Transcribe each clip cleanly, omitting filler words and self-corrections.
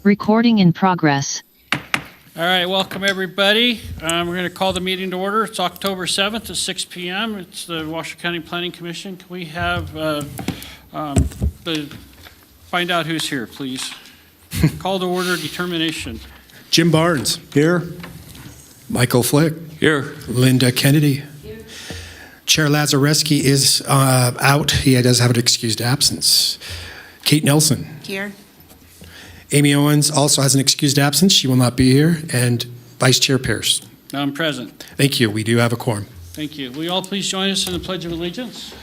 Recording in progress. All right, welcome everybody. We're going to call the meeting to order. It's October 7th at 6 p.m. It's the Washoe County Planning Commission. Can we have find out who's here, please? Call to order determination. Jim Barnes. Here. Michael Flick. Here. Linda Kennedy. Here. Chair Lazareski is out. He does have an excused absence. Kate Nelson. Here. Amy Owens also has an excused absence. She will not be here. And Vice Chair Pierce. I'm present. Thank you. We do have a quorum. Thank you. Will you all please join us in the Pledge of Allegiance?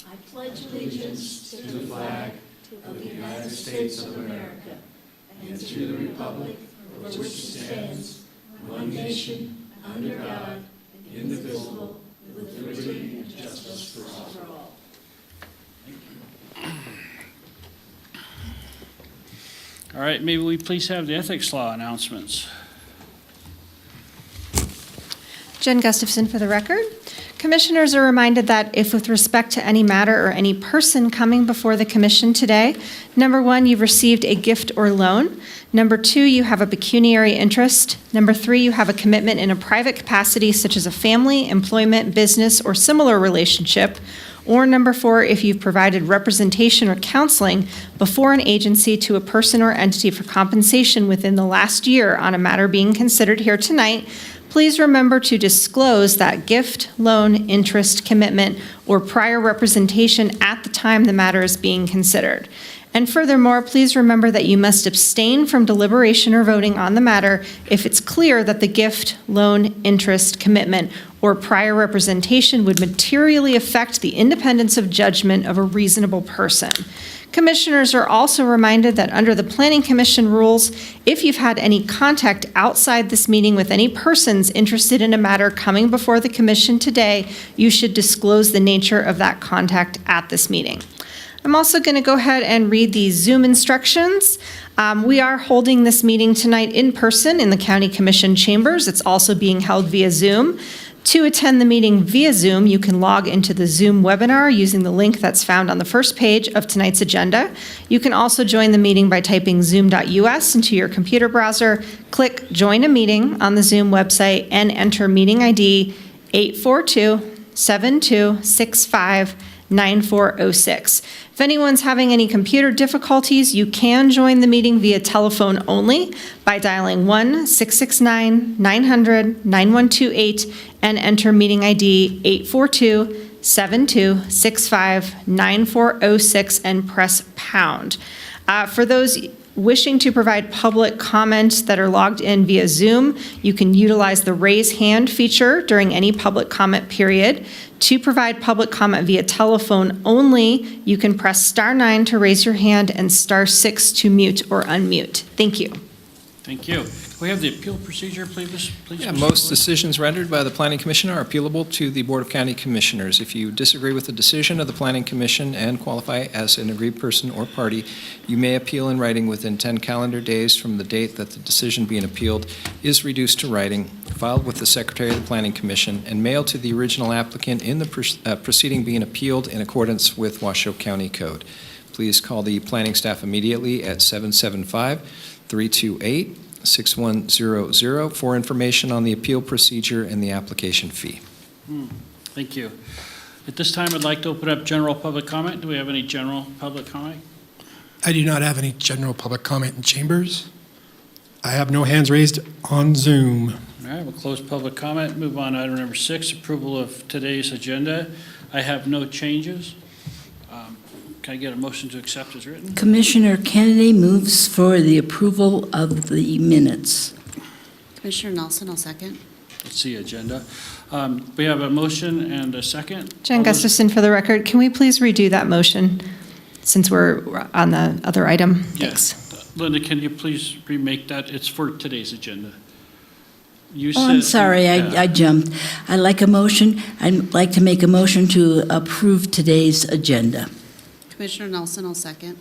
I pledge allegiance to the flag of the United States of America and to the republic for which it stands, one nation, under God, indivisible, with liberty and justice for all. All right, maybe we please have the ethics law announcements. Jen Gustafson for the record. Commissioners are reminded that if with respect to any matter or any person coming before the commission today, number one, you've received a gift or loan. Number two, you have a pecuniary interest. Number three, you have a commitment in a private capacity such as a family, employment, business, or similar relationship. Or number four, if you've provided representation or counseling before an agency to a person or entity for compensation within the last year on a matter being considered here tonight, please remember to disclose that gift, loan, interest, commitment, or prior representation at the time the matter is being considered. And furthermore, please remember that you must abstain from deliberation or voting on the matter if it's clear that the gift, loan, interest, commitment, or prior representation would materially affect the independence of judgment of a reasonable person. Commissioners are also reminded that under the Planning Commission rules, if you've had any contact outside this meeting with any persons interested in a matter coming before the commission today, you should disclose the nature of that contact at this meeting. I'm also going to go ahead and read the Zoom instructions. We are holding this meeting tonight in person in the County Commission chambers. It's also being held via Zoom. To attend the meeting via Zoom, you can log into the Zoom webinar using the link that's found on the first page of tonight's agenda. You can also join the meeting by typing zoom.us into your computer browser, click Join a Meeting on the Zoom website, and enter meeting ID 842-7265-9406. If anyone's having any computer difficulties, you can join the meeting via telephone only by dialing 1-669-900-9128 and enter meeting ID 842-7265-9406 and press pound. For those wishing to provide public comments that are logged in via Zoom, you can utilize the raise hand feature during any public comment period. To provide public comment via telephone only, you can press *9 to raise your hand and *6 to mute or unmute. Thank you. Thank you. Can we have the appeal procedure, please? Yeah, most decisions rendered by the Planning Commission are appealable to the Board of County Commissioners. If you disagree with the decision of the Planning Commission and qualify as an aggrieved person or party, you may appeal in writing within 10 calendar days from the date that the decision being appealed is reduced to writing, filed with the Secretary of the Planning Commission, and mailed to the original applicant in the proceeding being appealed in accordance with Washoe County Code. Please call the planning staff immediately at 775-328-6100 for information on the appeal procedure and the application fee. Thank you. At this time, I'd like to open up general public comment. Do we have any general public comment? I do not have any general public comment in chambers. I have no hands raised on Zoom. All right, we'll close public comment. Move on to item number 6, approval of today's agenda. I have no changes. Can I get a motion to accept as written? Commissioner Kennedy moves for the approval of the minutes. Commissioner Nelson, I'll second. Let's see agenda. We have a motion and a second. Jen Gustafson for the record. Can we please redo that motion since we're on the other item? Yes. Thanks. Linda, can you please remake that? It's for today's agenda. I'm sorry, I jumped. I'd like to make a motion to approve today's agenda. Commissioner Nelson, I'll second.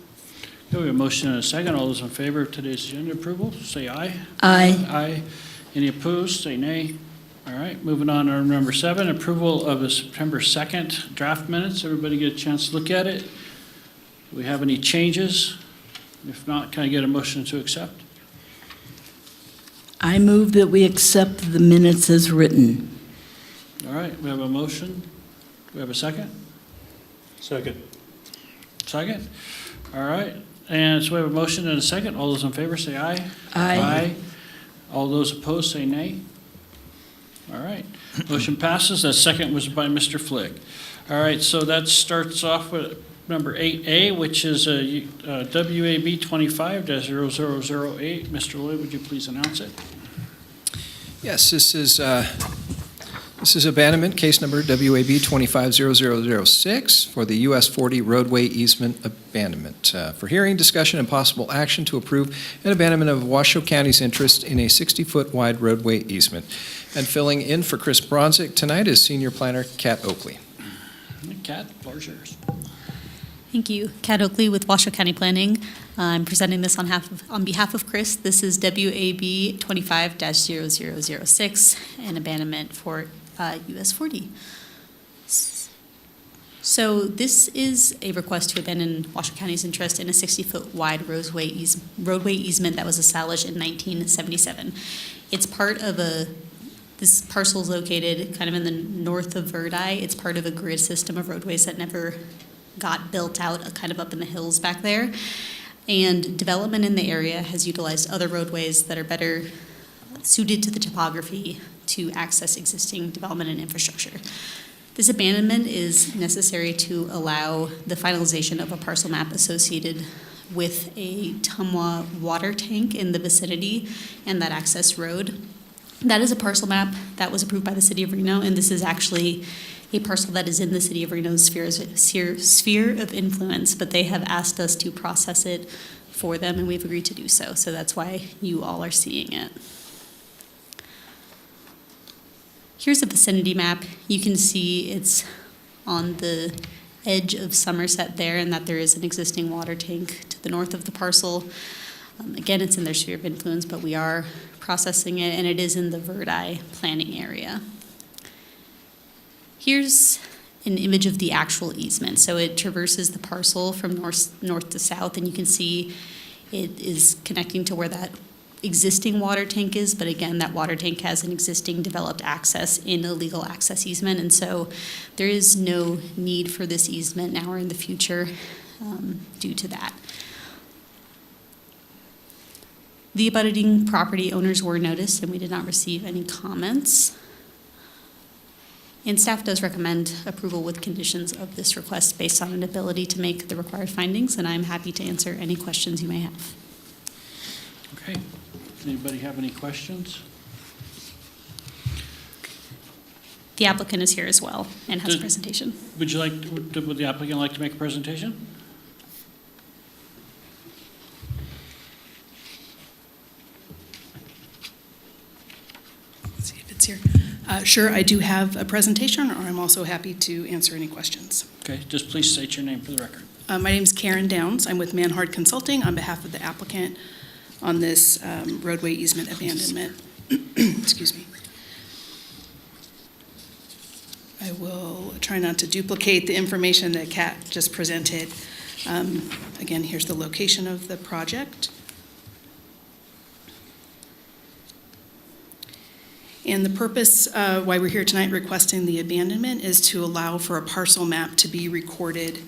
Okay, we have a motion and a second. All those in favor of today's agenda approval, say aye. Aye. Aye. Any opposed, say nay. All right, moving on to number 7, approval of the September 2nd draft minutes. Everybody get a chance to look at it. Do we have any changes? If not, can I get a motion to accept? I move that we accept the minutes as written. All right, we have a motion. Do we have a second? Second. Second? All right, and so we have a motion and a second. All those in favor say aye. Aye. All those opposed say nay. All right, motion passes. That second was by Mr. Flick. All right, so that starts off with number 8A, which is WAB 25-0008. Mr. Lloyd, would you please announce it? Yes, this is abandonment, case number WAB 250006 for the US 40 roadway easement abandonment. For hearing, discussion, and possible action to approve an abandonment of Washoe County's interest in a 60-foot wide roadway easement. And filling in for Chris Bronzik tonight is Senior Planner Kat Oakley. Kat, floor is yours. Thank you. Kat Oakley with Washoe County Planning. I'm presenting this on behalf of Chris. This is WAB 25-0006, an abandonment for US 40. So this is a request to abandon Washoe County's interest in a 60-foot wide roadway easement that was established in 1977. It's part of this parcel is located kind of in the north of Verdi. It's part of a grid system of roadways that never got built out, kind of up in the hills back there. And development in the area has utilized other roadways that are better suited to the topography to access existing development and infrastructure. This abandonment is necessary to allow the finalization of a parcel map associated with a Tumwa water tank in the vicinity and that access road. That is a parcel map that was approved by the City of Reno, and this is actually a parcel that is in the City of Reno's sphere of influence, but they have asked us to process it for them, and we've agreed to do so. So that's why you all are seeing it. Here's a vicinity map. You can see it's on the edge of Somerset there, and that there is an existing water tank to the north of the parcel. Again, it's in their sphere of influence, but we are processing it, and it is in the Verdi planning area. Here's an image of the actual easement. So it traverses the parcel from north to south, and you can see it is connecting to where that existing water tank is, but again, that water tank has an existing developed access in a legal access easement, and so there is no need for this easement now or in the future due to that. The abutting property owners were noticed, and we did not receive any comments. And staff does recommend approval with conditions of this request based on an ability to make the required findings, and I'm happy to answer any questions you may have. Okay. Anybody have any questions? The applicant is here as well and has a presentation. Would the applicant like to make a presentation? Let's see if it's here. Sure, I do have a presentation, or I'm also happy to answer any questions. Okay, just please state your name for the record. My name is Karen Downs. I'm with Manhard Consulting on behalf of the applicant on this roadway easement abandonment. Excuse me. I will try not to duplicate the information that Kat just presented. Again, here's the location of the project. And the purpose why we're here tonight requesting the abandonment is to allow for a parcel map to be recorded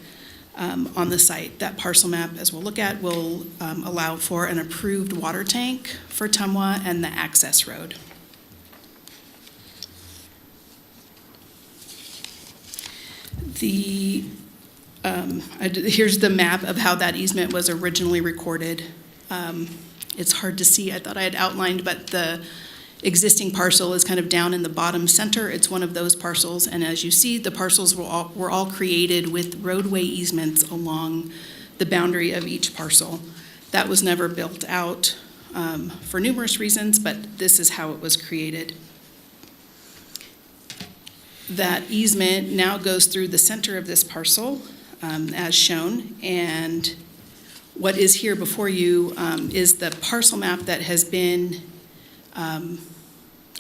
on the site. That parcel map, as we'll look at, will allow for an approved water tank for Tumwa and the access road. Here's the map of how that easement was originally recorded. It's hard to see. I thought I had outlined, but the existing parcel is kind of down in the bottom center. It's one of those parcels, and as you see, the parcels were all created with roadway easements along the boundary of each parcel. That was never built out for numerous reasons, but this is how it was created. That easement now goes through the center of this parcel, as shown, and what is here before you is the parcel map that has been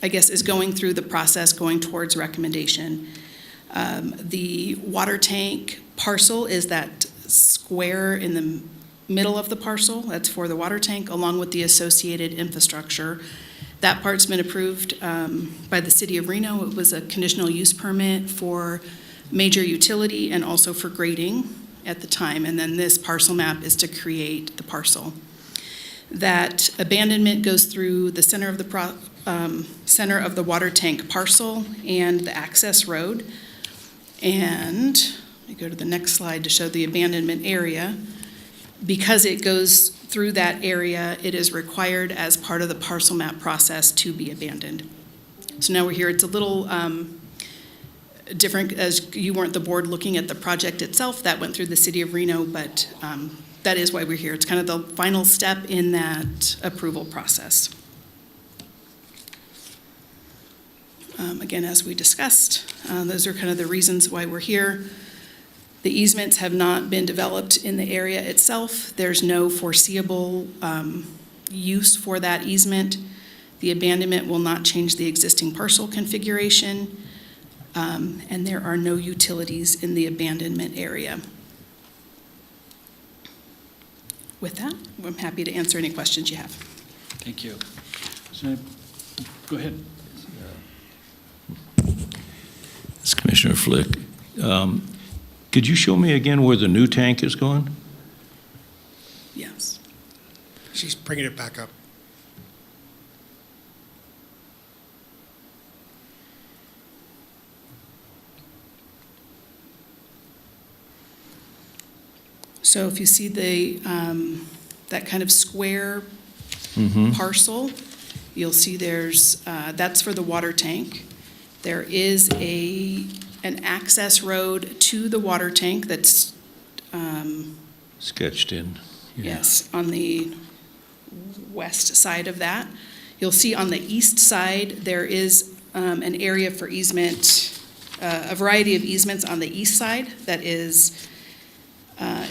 is going through the process, going towards recommendation. The water tank parcel is that square in the middle of the parcel. That's for the water tank, along with the associated infrastructure. That part's been approved by the city of Reno. It was a conditional use permit for major utility and also for grading at the time. And then this parcel map is to create the parcel. That abandonment goes through the center of the water tank parcel and the access road. And let me go to the next slide to show the abandonment area. Because it goes through that area, it is required as part of the parcel map process to be abandoned. So now we're here. It's a little different, as you weren't the board looking at the project itself. That went through the city of Reno, but that is why we're here. It's kind of the final step in that approval process. Again, as we discussed, those are kind of the reasons why we're here. The easements have not been developed in the area itself. There's no foreseeable use for that easement. The abandonment will not change the existing parcel configuration, and there are no utilities in the abandonment area. With that, I'm happy to answer any questions you have. Thank you. So, go ahead. It's Commissioner Flick. Could you show me again where the new tank is going? Yes. She's bringing it back up. So if you see the that kind of square parcel, you'll see there's that's for the water tank. There is an access road to the water tank that's Sketched in. Yeah. yes, on the west side of that. You'll see on the east side, there is an area for easement, a variety of easements on the east side that is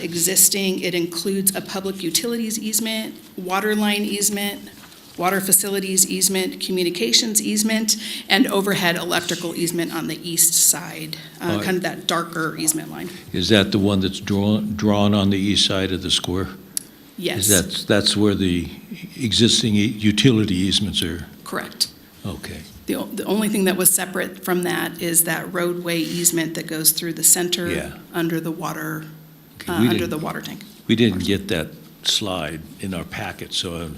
existing. It includes a public utilities easement, water line easement, water facilities easement, communications easement, and overhead electrical easement on the east side, kind of that darker easement line. Is that the one that's drawn on the east side of the square? Yes, That's where the existing utility easements are? correct. Okay. The only thing that was separate from that is that roadway easement that goes through the center Yeah. under the water, Okay, we under didn't- the water tank. We didn't get that slide in our packet, so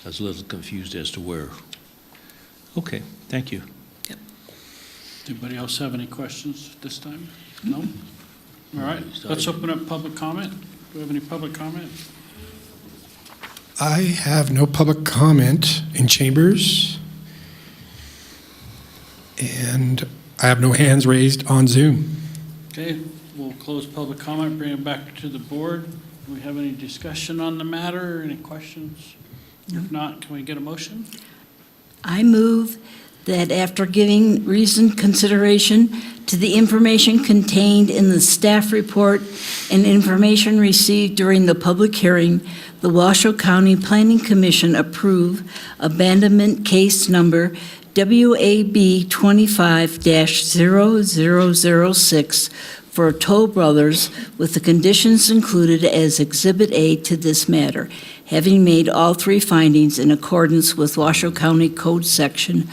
I was a little confused as to where. Okay, thank you. Anybody else have any questions at this time? No? All right, let's open up public comment. Do we have any public comment? I have no public comment in chambers. And I have no hands raised on Zoom. Okay, we'll close public comment, bring it back to the board. Do we have any discussion on the matter, any questions? If not, can we get a motion? I move that after giving reasoned consideration to the information contained in the staff report and information received during the public hearing, the Washoe County Planning Commission approve abandonment case number WAB 25-0006 for Toll Brothers with the conditions included as Exhibit A to this matter, having made all three findings in accordance with Washoe County Code Section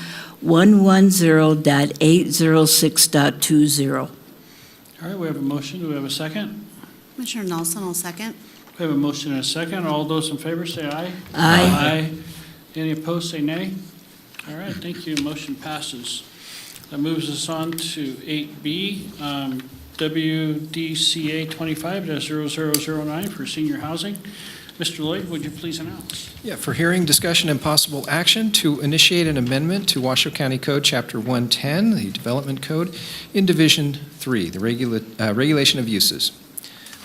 110.806.20. All right, we have a motion. Do we have a second? Commissioner Nelson will second. We have a motion and a second. All those in favor say aye. Aye. Any opposed, say nay. All right, thank you. Motion passes. That moves us on to 8B, WDCA 25-0009 for senior housing. Mr. Lloyd, would you please announce? Yeah, for hearing, discussion, and possible action to initiate an amendment to Washoe County Code, Chapter 110, the Development Code, in Division 3, the Regulation of Uses.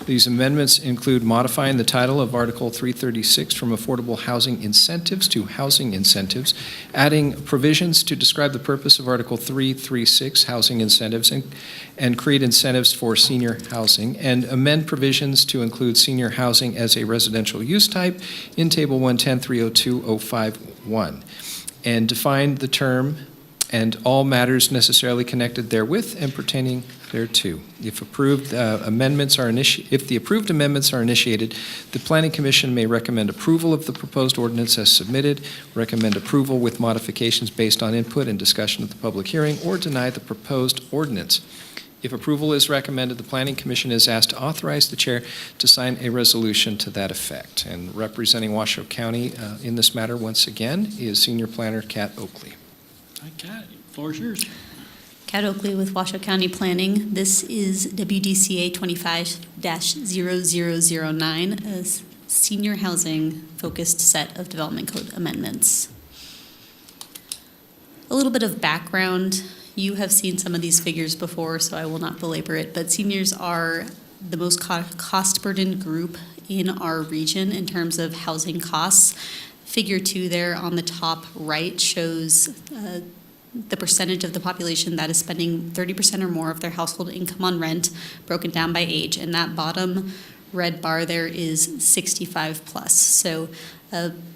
These amendments include modifying the title of Article 336 from Affordable Housing Incentives to Housing Incentives, adding provisions to describe the purpose of Article 336, Housing Incentives, and create incentives for senior housing, and amend provisions to include senior housing as a residential use type in Table 110-302-051, and define the term and all matters necessarily connected therewith and pertaining There too. If approved amendments are if the approved amendments are initiated, the Planning Commission may recommend approval of the proposed ordinance as submitted, recommend approval with modifications based on input and discussion at the public hearing, or deny the proposed ordinance. If approval is recommended, the Planning Commission is asked to authorize the chair to sign a resolution to that effect. And representing Washoe County in this matter once again is Senior Planner Kat Oakley. Hi, Kat, floor is yours. Kat Oakley with Washoe County Planning. This is WDCA 25-0009, a senior housing focused set of development code amendments. A little bit of background. You have seen some of these figures before, so I will not belabor it, but seniors are the most cost-burdened group in our region in terms of housing costs. Figure 2 there on the top right shows the percentage of the population that is spending 30% or more of their household income on rent, broken down by age. And that bottom red bar there is 65 plus. So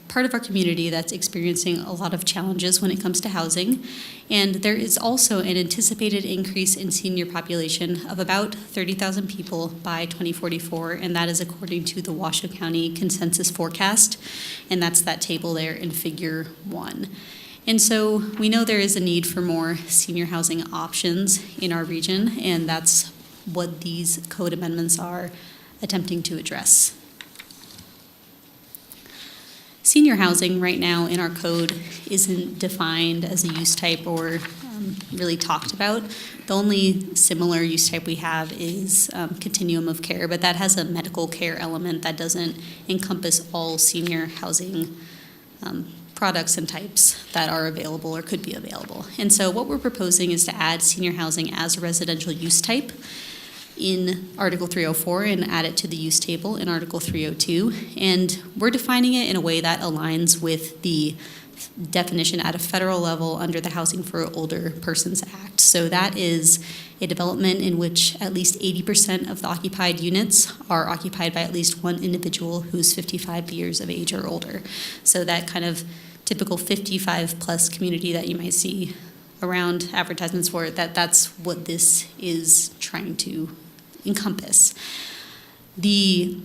part of our community that's experiencing a lot of challenges when it comes to housing. And there is also an anticipated increase in senior population of about 30,000 people by 2044, and that is according to the Washoe County Consensus Forecast, and that's that table there in Figure 1. And so we know there is a need for more senior housing options in our region, and that's what these code amendments are attempting to address. Senior housing right now in our code isn't defined as a use type or really talked about. The only similar use type we have is continuum of care, but that has a medical care element that doesn't encompass all senior housing products and types that are available or could be available. And so what we're proposing is to add senior housing as a residential use type in Article 304 and add it to the use table in Article 302. And we're defining it in a way that aligns with the definition at a federal level under the Housing for Older Persons Act. So that is a development in which at least 80% of the occupied units are occupied by at least one individual who's 55 years of age or older. So that kind of typical 55 plus community that you might see around advertisements for it, that's what this is trying to encompass. The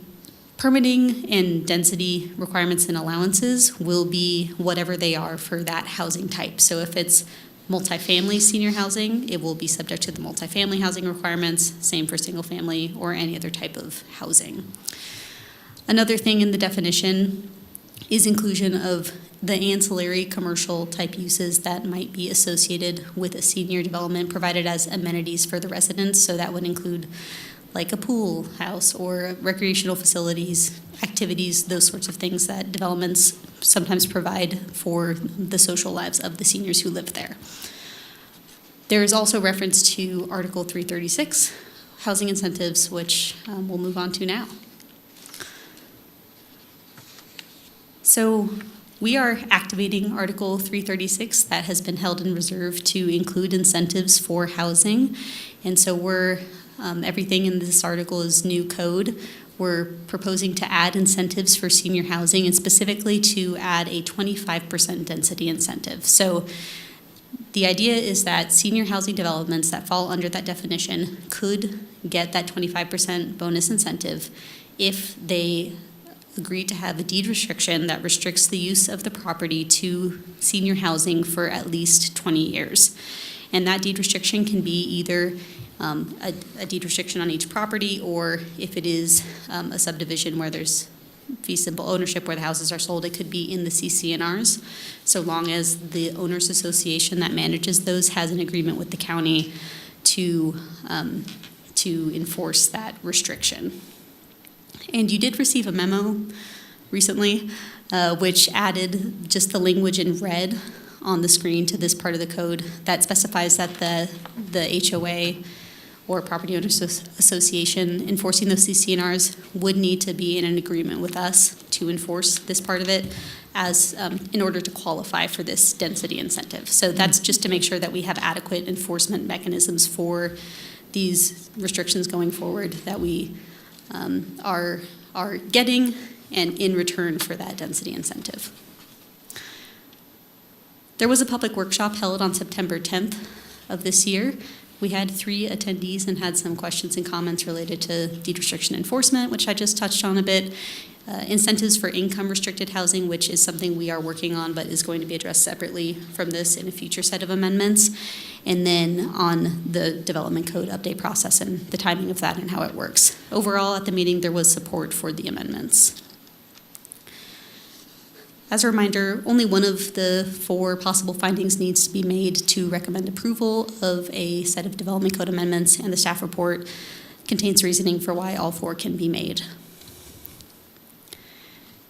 permitting and density requirements and allowances will be whatever they are for that housing type. So if it's multifamily senior housing, it will be subject to the multifamily housing requirements, same for single family or any other type of housing. Another thing in the definition is inclusion of the ancillary commercial type uses that might be associated with a senior development provided as amenities for the residents. So that would include like a pool house or recreational facilities, activities, those sorts of things that developments sometimes provide for the social lives of the seniors who live there. There is also reference to Article 336, housing incentives, which we'll move on to now. So we are activating Article 336 that has been held in reserve to include incentives for housing. And so we're, everything in this article is new code. We're proposing to add incentives for senior housing and specifically to add a 25% density incentive. So the idea is that senior housing developments that fall under that definition could get that 25% bonus incentive if they agree to have a deed restriction that restricts the use of the property to senior housing for at least 20 years. And that deed restriction can be either a deed restriction on each property, or if it is a subdivision where there's fee simple ownership where the houses are sold, it could be in the CC&Rs, so long as the owners association that manages those has an agreement with the county to enforce that restriction. And you did receive a memo recently which added just the language in red on the screen to this part of the code that specifies that the HOA or property owners association enforcing those CC&Rs would need to be in an agreement with us to enforce this part of it as in order to qualify for this density incentive. So that's just to make sure that we have adequate enforcement mechanisms for these restrictions going forward that we are getting and in return for that density incentive. There was a public workshop held on September 10th of this year We had 3 attendees and had some questions and comments related to deed restriction enforcement, which I just touched on a bit. Incentives for income-restricted housing, which is something we are working on but is going to be addressed separately from this in a future set of amendments. And then on the development code update process and the timing of that and how it works. Overall, at the meeting, there was support for the amendments. As a reminder, only one of the 4 possible findings needs to be made to recommend approval of a set of development code amendments, and the staff report contains reasoning for why all 4 can be made.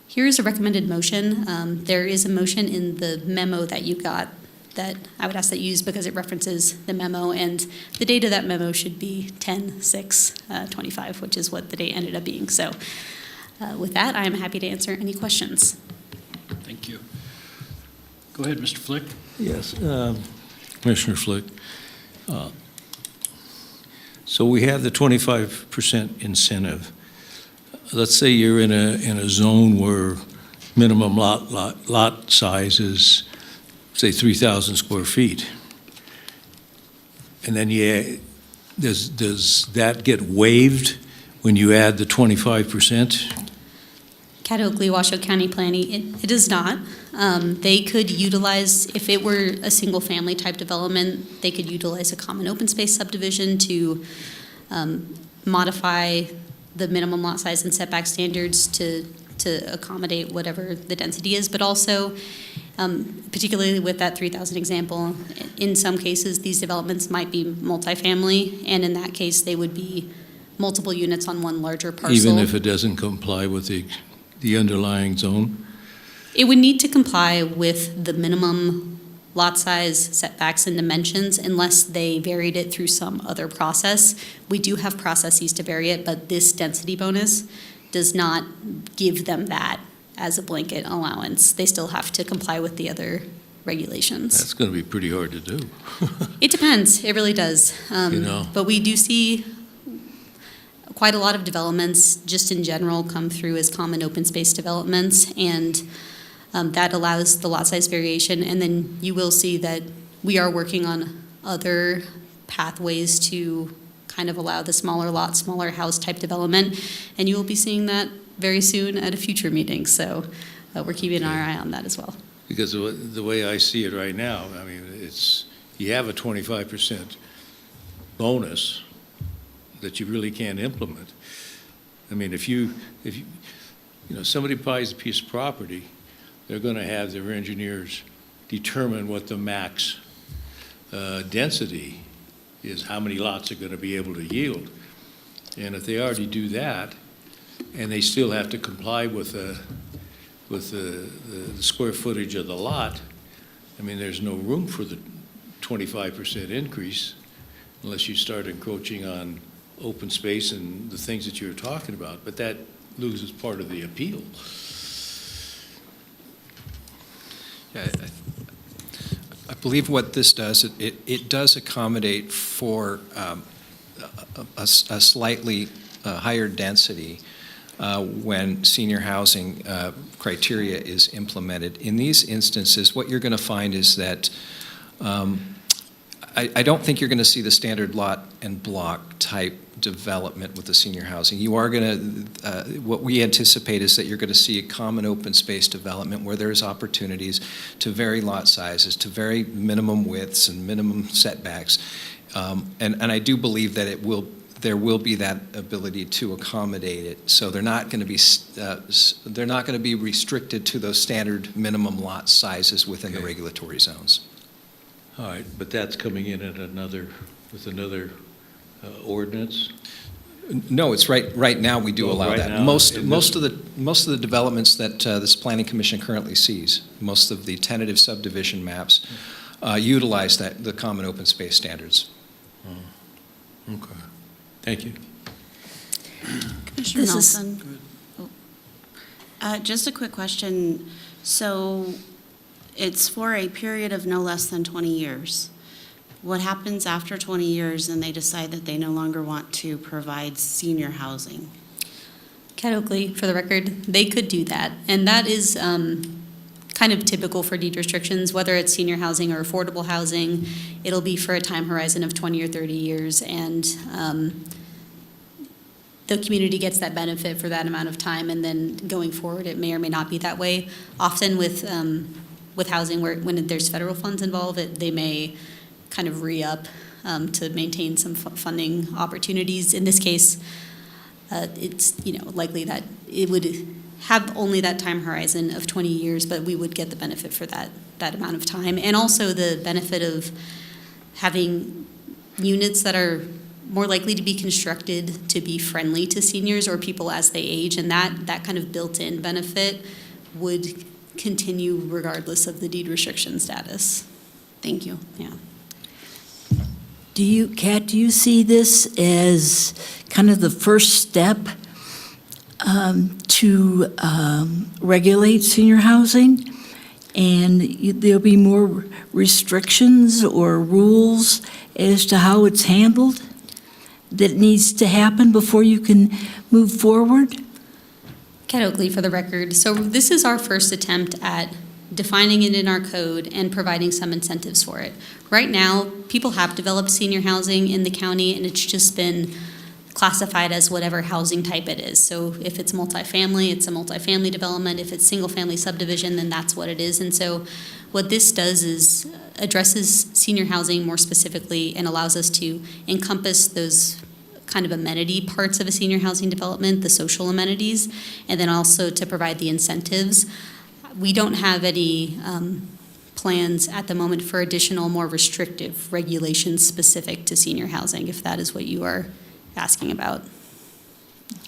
Here's a recommended motion. There is a motion in the memo that you got that I would ask that you use because it references the memo, and the date of that memo should be 10/6/25, which is what the date ended up being. So with that, I am happy to answer any questions. Thank you. Go ahead, Mr. Flick. Yes, Commissioner Flick. So we have the 25% incentive. Let's say you're in a zone where minimum lot size is, say, 3,000 square feet. And then does that get waived when you add the 25%? Caddo-Oakley, Washoe County Planning, it does not. They could utilize, if it were a single-family type development, they could utilize a common open space subdivision to modify the minimum lot size and setback standards to accommodate whatever the density is, but also, particularly with that 3,000 example, in some cases, these developments might be multifamily, and in that case, they would be multiple units on one larger parcel. Even if it doesn't comply with the underlying zone? It would need to comply with the minimum lot size, setbacks, and dimensions unless they varied it through some other process. We do have processes to vary it, but this density bonus does not give them that as a blanket allowance. They still have to comply with the other regulations. That's going to be pretty hard to do. It depends. It really does. You know. But we do see quite a lot of developments just in general come through as common open space developments, and that allows the lot size variation. And then you will see that we are working on other pathways to kind of allow the smaller lot, smaller house type development, and you will be seeing that very soon at a future meeting. So we're keeping our eye on that as well. Because the way I see it right now, I mean, you have a 25% bonus that you really can't implement. I mean, if somebody buys a piece of property, they're going to have their engineers determine what the max density is, how many lots are going to be able to yield. And if they already do that, and they still have to comply with the square footage of the lot, I mean, there's no room for the 25% increase unless you start encroaching on open space and the things that you're talking about. But that loses part of the appeal. Yeah, I believe what this does, it does accommodate for a slightly higher density when senior housing criteria is implemented. In these instances, what you're going to find is that I don't think you're going to see the standard lot and block type development with the senior housing. You are going to, what we anticipate is that you're going to see a common open space development where there's opportunities to vary lot sizes, to vary minimum widths and minimum setbacks. And I do believe that there will be that ability to accommodate it. So they're not going to be restricted to those standard minimum lot sizes within the regulatory zones. All right, but that's coming in at another ordinance? No, it's right now we do allow right that. now, Most of the developments that this Planning Commission currently sees, most of the tentative subdivision maps utilize the common open space standards. Oh, okay. Thank you. Commissioner Nelson? Just a quick question. So it's for a period of no less than 20 years. What happens after 20 years and they decide that they no longer want to provide senior housing? Caddo-Oakley, for the record, they could do that. And that is kind kind of typical for deed restrictions, whether it's senior housing or affordable housing. It'll be for a time horizon of 20 or 30 years, and the community gets that benefit for that amount of time, and then going forward, it may or may not be that way. Often with housing, when there's federal funds involved, they may kind of re-up to maintain some funding opportunities. In this case, it's likely that it would have only that time horizon of 20 years, but we would get the benefit for that amount of time. And also the benefit of having units that are more likely to be constructed to be friendly to seniors or people as they age, and that kind of built-in benefit would continue regardless of the deed restriction status. Thank you. Yeah. Kat, do you see this as kind of the first step to regulate senior housing? And there'll be more restrictions or rules as to how it's handled that needs to happen before you can move forward? Kat Oakley for the record. So this is our first attempt at defining it in our code and providing some incentives for it. Right now, people have developed senior housing in the county, and it's just been classified as whatever housing type it is. So if it's multifamily, it's a multifamily development. If it's single-family subdivision, then that's what it is. And so what this does is addresses senior housing more specifically and allows us to encompass those kind of amenity parts of a senior housing development, the social amenities, and then also to provide the incentives. We don't have any plans at the moment for additional, more restrictive regulations specific to senior housing, if that is what you are asking about.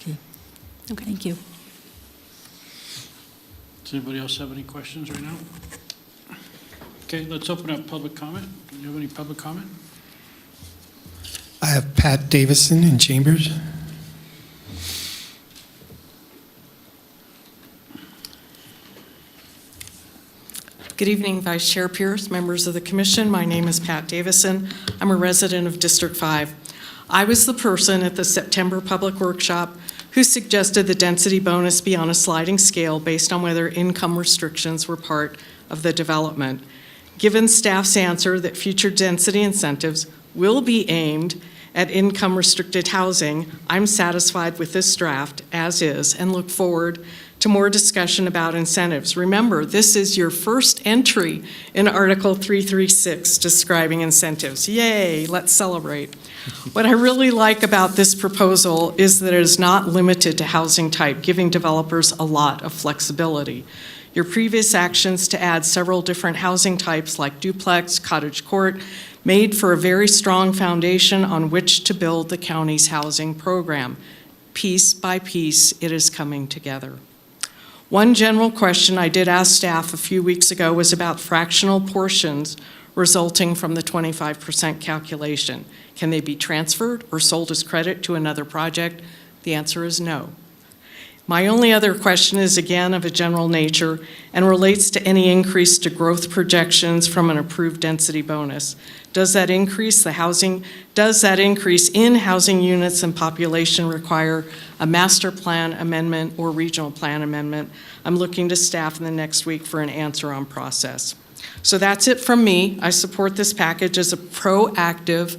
Okay. Thank you. Does anybody else have any questions right now? Okay, let's open up public comment. Do you have any public comment? I have Pat Davison in Chambers. Good evening, Vice Chair Pierce, members of the Commission. My name is Pat Davison. I'm a resident of District 5. I was the person at the September public workshop who suggested the density bonus be on a sliding scale based on whether income restrictions were part of the development. Given staff's answer that future density incentives will be aimed at income-restricted housing, I'm satisfied with this draft as is and look forward to more discussion about incentives. Remember, this is your first entry in Article 336 describing incentives. Yay, let's celebrate. What I really like about this proposal is that it is not limited to housing type, giving developers a lot of flexibility. Your previous actions to add several different housing types like duplex, cottage court, made for a very strong foundation on which to build the county's housing program. Piece by piece, it is coming together. One general question I did ask staff a few weeks ago was about fractional portions resulting from the 25% calculation. Can they be transferred or sold as credit to another project? The answer is no. My only other question is again of a general nature and relates to any increase to growth projections from an approved density bonus. Does that increase in housing units and population require a master plan amendment or regional plan amendment? I'm looking to staff in the next week for an answer on process. So that's it from me. I support this package as a proactive,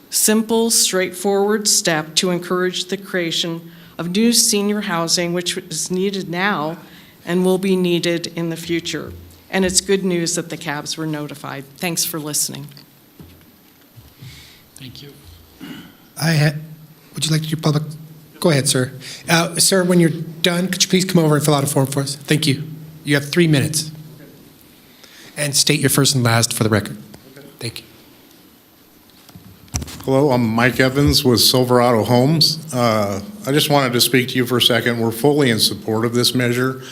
simple, straightforward step to encourage the creation of new senior housing, which is needed now and will be needed in the future. And it's good news that the CABs were notified. Thanks for listening. Thank you. Would you like to do public? Go ahead, sir. Sir, when you're done, could you please come over and fill out a form for us? Thank you. You have 3 minutes. And state your first and last for the record. Thank you. Hello, I'm Mike Evans with Silverado Homes. I just wanted to speak to you for a second. We're fully in support of this measure.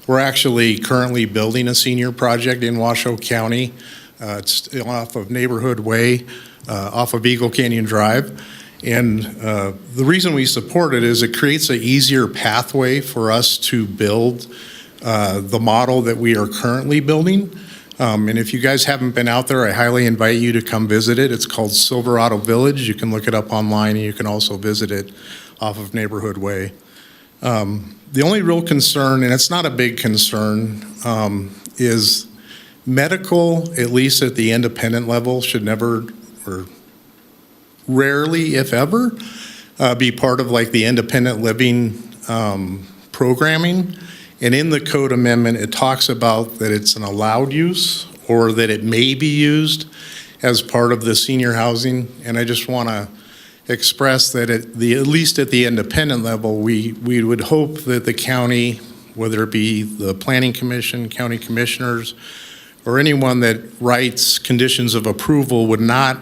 We're actually currently building a senior project in Washoe County. It's off of Neighborhood Way, off of Eagle Canyon Drive. And the reason we support it is it creates an easier pathway for us to build the model that we are currently building. And if you guys haven't been out there, I highly invite you to come visit it. It's called Silverado Village. You can look it up online, and you can also visit it off of Neighborhood Way. The only real concern, and it's not a big concern, is medical, at least at the independent level, should never, or rarely, if ever, be part of like the independent living programming. And in the code amendment, it talks about that it's an allowed use or that it may be used as part of the senior housing. And I just want to express that at least at the independent level, we would hope that the county, whether it be the planning commission, county commissioners, or anyone that writes conditions of approval, would not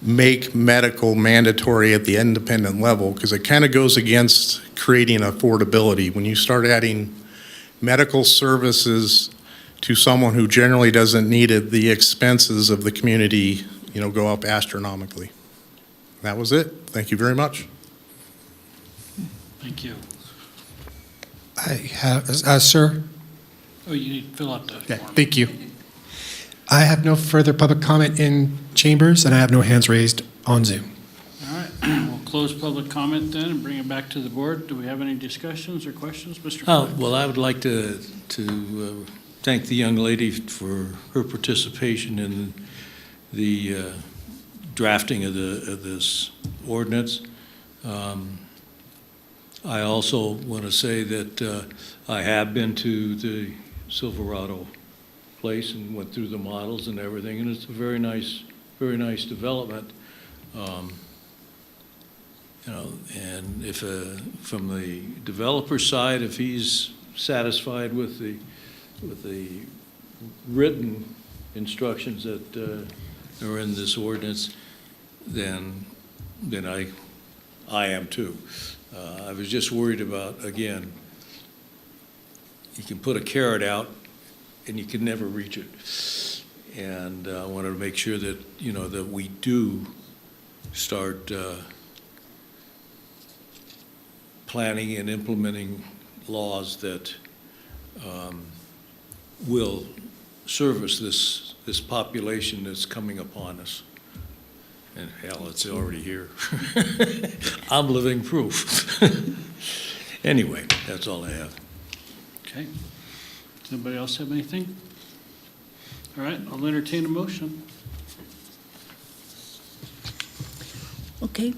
make medical mandatory at the independent level, because it kind of goes against creating affordability. When you start adding medical services to someone who generally doesn't need it, the expenses of the community, go up astronomically. That was it. Thank you very much. Thank you. I have, sir? Oh, you need to fill out the Yeah, form. thank you. I have no further public comment in chambers, and I have no hands raised on Zoom. All right, we'll close public comment then and bring it back to the board. Do we have any discussions or questions, Mr. Oh, Fleck? well, I would like to thank the young lady for her participation in the drafting of this ordinance. I also want to say that I have been to the Silverado place and went through the models and everything, and it's a very nice development. And if from the developer side, if he's satisfied with the written instructions that are in this ordinance, then I am too. I was just worried about, again, you can put a carrot out and you can never reach it. And I wanted to make sure that, that we do start planning and implementing laws that will service this population that's coming upon us. And hell, it's already here. I'm living proof. Anyway, that's all I have. Okay. Does anybody else have anything? All right, I'll entertain a motion. Okay.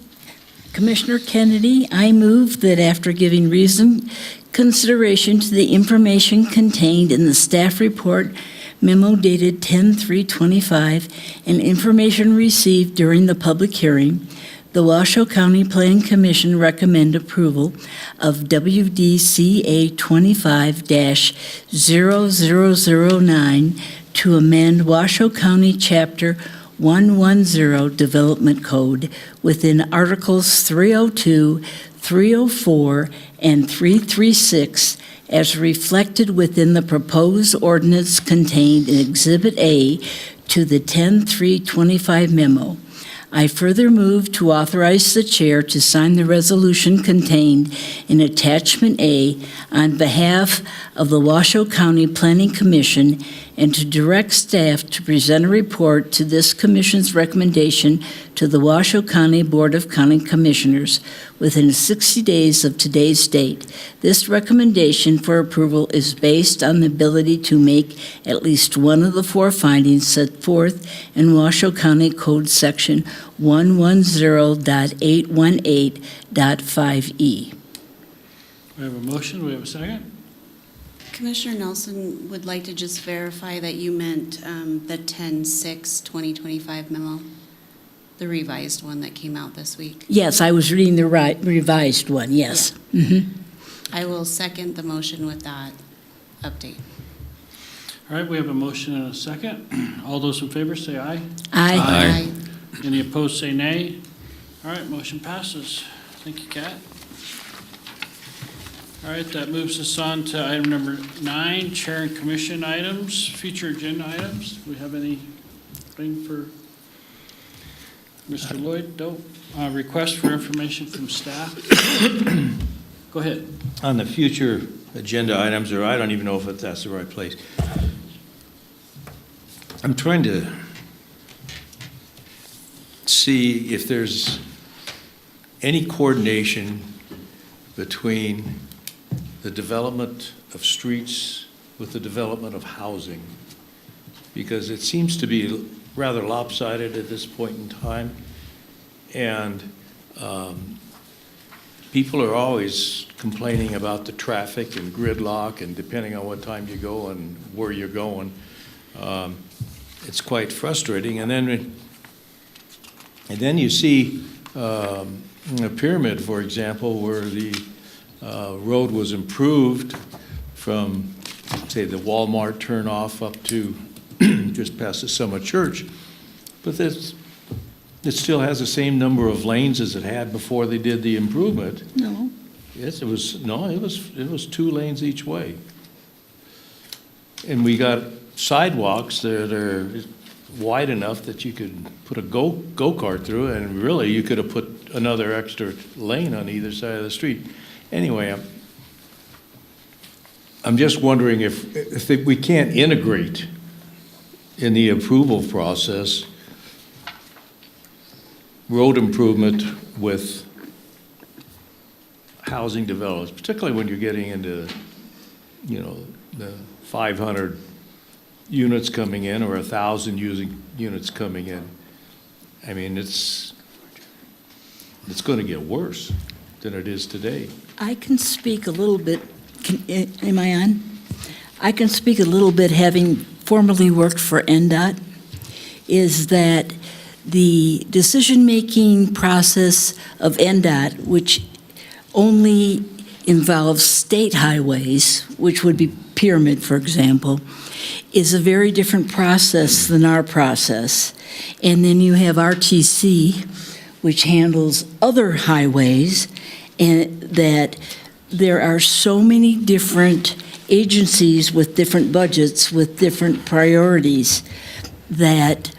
Commissioner Kennedy, I move that after giving reasoned consideration to the information contained in the staff report memo dated 10/3/25 and information received during the public hearing, the Washoe County Planning Commission recommend approval of WDCA 25-0009 to amend Washoe County Chapter 110 Development Code within Articles 302, 304, and 336 as reflected within the proposed ordinance contained in Exhibit A to the 10/3/25 memo. I further move to authorize the chair to sign the resolution contained in Attachment A on behalf of the Washoe County Planning Commission and to direct staff to present a report to this commission's recommendation to the Washoe County Board of County Commissioners within 60 days of today's date. This recommendation for approval is based on the ability to make at least one of the four findings set forth in Washoe County Code Section 110.818.5E. We have a motion, we have a second? Commissioner Nelson would like to just verify that you meant the 10/6/2025 memo, the revised one that came out this week. Yes, I was reading the revised one, yes. Mhm. I will second the motion with that update. All right, we have a motion and a second. All those in favor say aye. Aye. Any opposed say nay. All right, motion passes. Thank you, Kat. All right, that moves us on to item number 9, Chair and Commission items, future agenda items. Do we have anything for Mr. Lloyd? No. Request for information from staff. Go ahead. On the future agenda items, or I don't even know if that's the right place. I'm trying to see if there's any coordination between the development of streets with the development of housing, because it seems to be rather lopsided at this point in time. And people are always complaining about the traffic and gridlock, and depending on what time you go and where you're going, it's quite frustrating. And then you see a Pyramid, for example, where the road was improved from, say, the Walmart turnoff up to just past the Summit Church, but it still has the same number of lanes as it had before they did the improvement. No. Yes, it was 2 lanes each way. And we got sidewalks that are wide enough that you could put a go-kart through, and really you could have put another extra lane on either side of the street. Anyway, I'm just wondering if we can't integrate in the approval process road improvement with housing developments, particularly when you're getting into, the 500 units coming in or 1,000 units coming in. I mean, it's going to get worse than it is today. I can speak a little bit, am I on? I can speak a little bit, having formerly worked for NDOT, is that the decision-making process of NDOT, which only involves state highways, which would be Pyramid, for example, is a very different process than our process. And then you have RTC, which handles other highways, and that there are so many different agencies with different budgets, with different priorities, that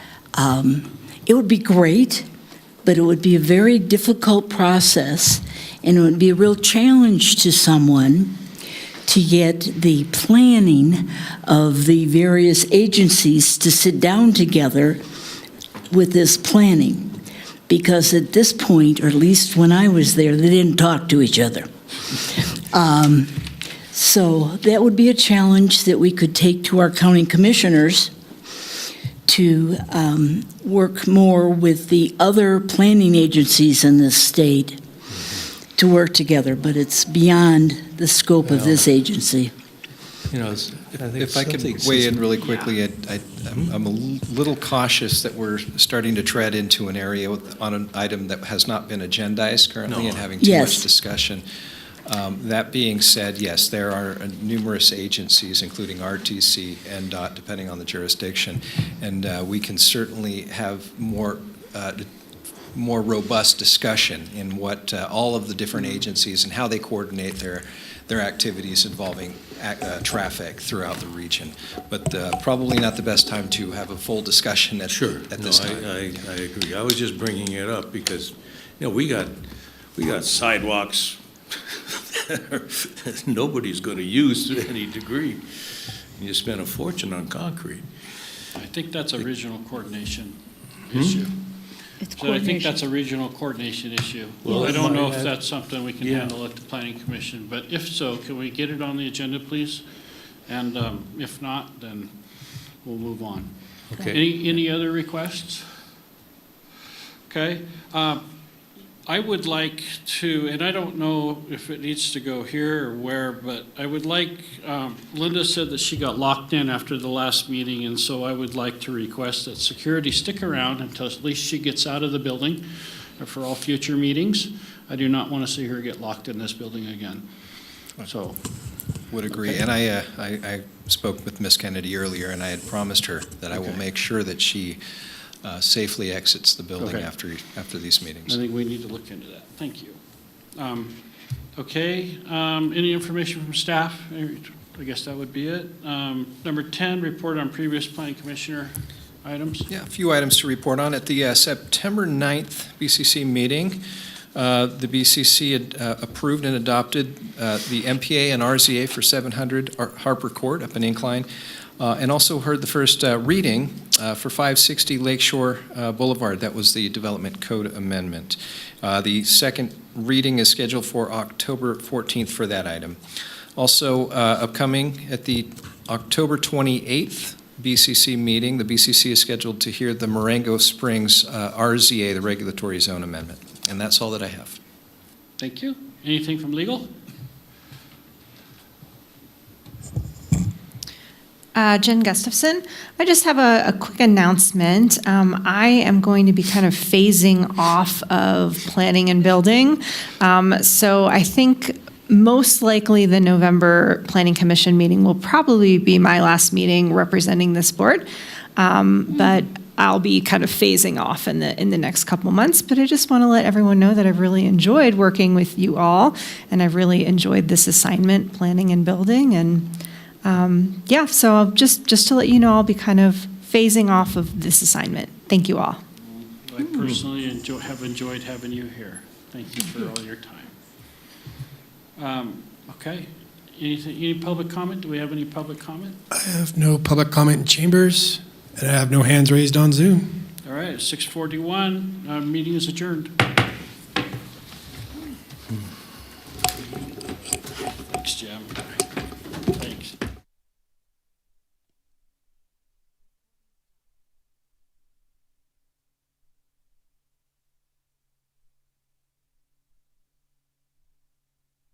it would be great, but it would be a very difficult process, and it would be a real challenge to someone to get the planning of the various agencies to sit down together with this planning. Because at this point, or at least when I was there, they didn't talk to each other. So that would be a challenge that we could take to our county commissioners to work more with the other planning agencies in this state to work together, but it's beyond the scope of this agency. If I could weigh in really quickly, I'm a little cautious that we're starting to tread into an area on an item that has not been agendized currently and having too much discussion. That being said, yes, there are numerous agencies, including RTC and DOT, depending on the jurisdiction, and we can certainly have more robust discussion in what all of the different agencies and how they coordinate their activities involving traffic throughout the region. But probably not the best time to have a full discussion at this time. I agree. I was just bringing it up because, we got sidewalks that nobody's going to use to any degree. You spend a fortune on concrete. I think that's a regional coordination issue. So I think that's a regional coordination issue. Well, I don't know if that's something we can handle at the Planning Commission, but if so, can we get it on the agenda, please? And if not, then we'll move on. Okay. Any other requests? Okay. I would like to, and I don't know if it needs to go here or where, but I would like, Linda said that she got locked in after the last meeting, and so I would like to request that security stick around until at least she gets out of the building for all future meetings. I do not want to see her get locked in this building again. So. Would agree. And I spoke with Ms. Kennedy earlier, and I had promised her that I will make sure that she safely exits the building after these meetings. I think we need to look into that. Thank you. Okay, any information from staff? I guess that would be it. Number 10, report on previous planning commissioner items. Yeah, a few items to report on. At the September 9th BCC meeting, the BCC had approved and adopted the MPA and RZA for 700 Harper Court up in Incline, and also heard the first reading for 560 Lakeshore Boulevard. That was the Development Code Amendment. The second reading is scheduled for October 14th for that item. Also upcoming at the October 28th BCC meeting. The BCC is scheduled to hear the Marengo Springs RZA, the regulatory zone amendment. And that's all that I have. Thank you. Anything from legal? Jen Gustafson. I just have a quick announcement. I am going to be kind of phasing off of planning and building. So I think most likely the November Planning Commission meeting will probably be my last meeting representing this board. But I'll be kind of phasing off in the next couple months. But I just want to let everyone know that I've really enjoyed working with you all, and I've really enjoyed this assignment, planning and building. And yeah, so I'll just to let you know, I'll be kind of phasing off of this assignment. Thank you all. I personally have enjoyed having you here. Thank you for all your time. Okay. Any public comment? Do we have any public comment? I have no public comment in chambers, and I have no hands raised on Zoom. All right, 6:41. Meeting is adjourned.